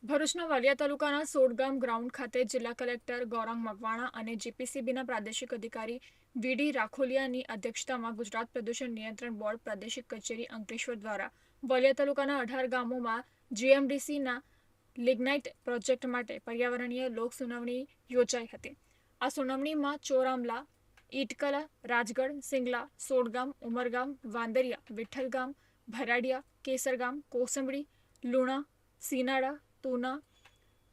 ભરૂચના વાલિયા તાલુકાના સોડગામ ગ્રાઉન્ડ ખાતે જિલ્લા કલેક્ટર ગૌરાંગ મકવાણા અને જીપીસીબીના પ્રાદેશિક અધિકારી વીડી રાખોલિયાની અધ્યક્ષતામાં ગુજરાત પ્રદૂષણ નિયંત્રણ બોર્ડ પ્રાદેશિક કચેરી અંકલેશ્વર દ્વારા વાલિયા તાલુકાના 18 ગામોમાં જીએમડીસીના લિગ્નાઇટ પ્રોજેક્ટ માટે પર્યાવરણીય લોક સુનાવણી યોજાઈ હતી। આ સુનાવણીમાં ચોરામલા, ઈટકલા, રાજગઢ, સિંગલા, સોડગામ, ઉમરગામ, વાંદરિયા, વિઠ્ઠલગામ, ભરાડિયા, કેસરગામ, કોસંબડી, લુણા, સીનાડા, તુના,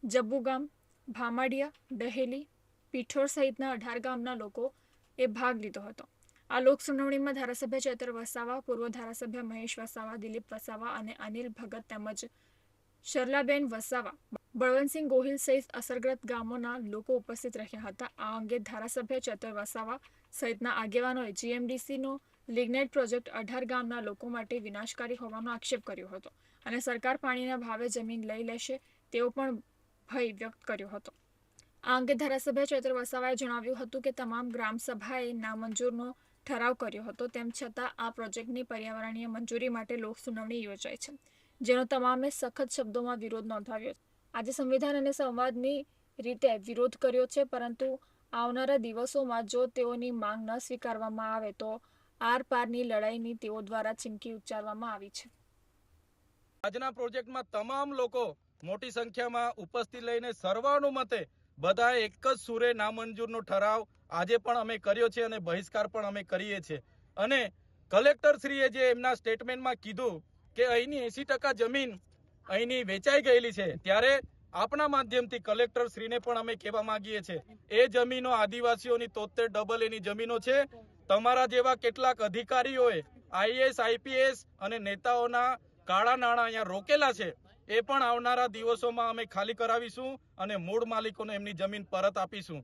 જબ્બુગામ, ભામાડિયા, ડહેલી, પીઠોર સહિતના 18 ગામના લોકોએ ભાગ લીધો હતો। આ લોક સુનાવણીમાં ધારાસભ્ય ચેતર વસાવા, પૂર્વ ધારાસભ્ય મહેશ વસાવા, દિલીપ વસાવા અને અનિલ ભગત તેમજ શરલાબેન વસાવા, બળવંતસિંહ ગોહિલ સહિત અસરગ્રસ્ત ગામોના લોકો ઉપસ્થિત રહ્યા હતા। આ અંગે ધારાસભ્ય ચેતર વસાવા સહિતના આગેવાનોએ જીએમડીસીનો લિગ્નાઇટ પ્રોજેક્ટ 18 ગામના લોકો માટે વિનાશકારી હોવાનો આક્ષેપ કર્યો હતો અને સરકાર પાણીના ભાવે જમીન લઈ લેશે તેવો પણ ભય વ્યક્ત કર્યો હતો। આ અંગે ધારાસભ્ય ચેતર વસાવાએ જણાવ્યું હતું કે તમામ ગ્રામસભાએ નામંજૂરનો ઠરાવ કર્યો હતો, તેમ છતાં આ પ્રોજેક્ટની પર્યાવરણીય મંજૂરી માટે લોક સુનાવણી યોજાઈ છે, જેનો તમામે સખત શબ્દોમાં વિરોધ નોંધાવ્યો છે। આજે સંવિધાન અને સંવાદની રીતે વિરોધ કર્યો છે, પરંતુ આવનારા દિવસોમાં જો તેઓની માંગ ન સ્વીકારવામાં આવે તો આરપારની લડાઈની તેઓ દ્વારા ચીમકી ઉચ્ચારવામાં આવી છે। આજના પ્રોજેક્ટમાં તમામ લોકો મોટી સંખ્યામાં ઉપસ્થિત લઈને સર્વાનુમતે બધા એક જ સુરે નામંજૂરનો ઠરાવ આજે પણ અમે કર્યો છે અને બહિષ્કાર પણ અમે કરીએ છીએ। અને કલેક્ટરશ્રીએ જે એમના સ્ટેટમેન્ટમાં કીધું કે અહીંની 80% જમીન અહીંની વેચાઈ ગયેલી છે, ત્યારે આપણા માધ્યમથી કલેક્ટરશ્રીને પણ અમે કહેવા માંગીએ છીએ એ જમીનો આદિવાસીઓની 73 એની જમીનો છે। તમારા જેવા કેટલાક અધિકારીઓએ આઈએએસ, આઈપીએસ અને નેતાઓના કાળા નાણાં અહીંયા રોકેલા છે, એ પણ આવનારા દિવસોમાં અમે ખાલી કરાવીશું અને મૂળ માલિકોને એમની જમીન પરત આપીશું।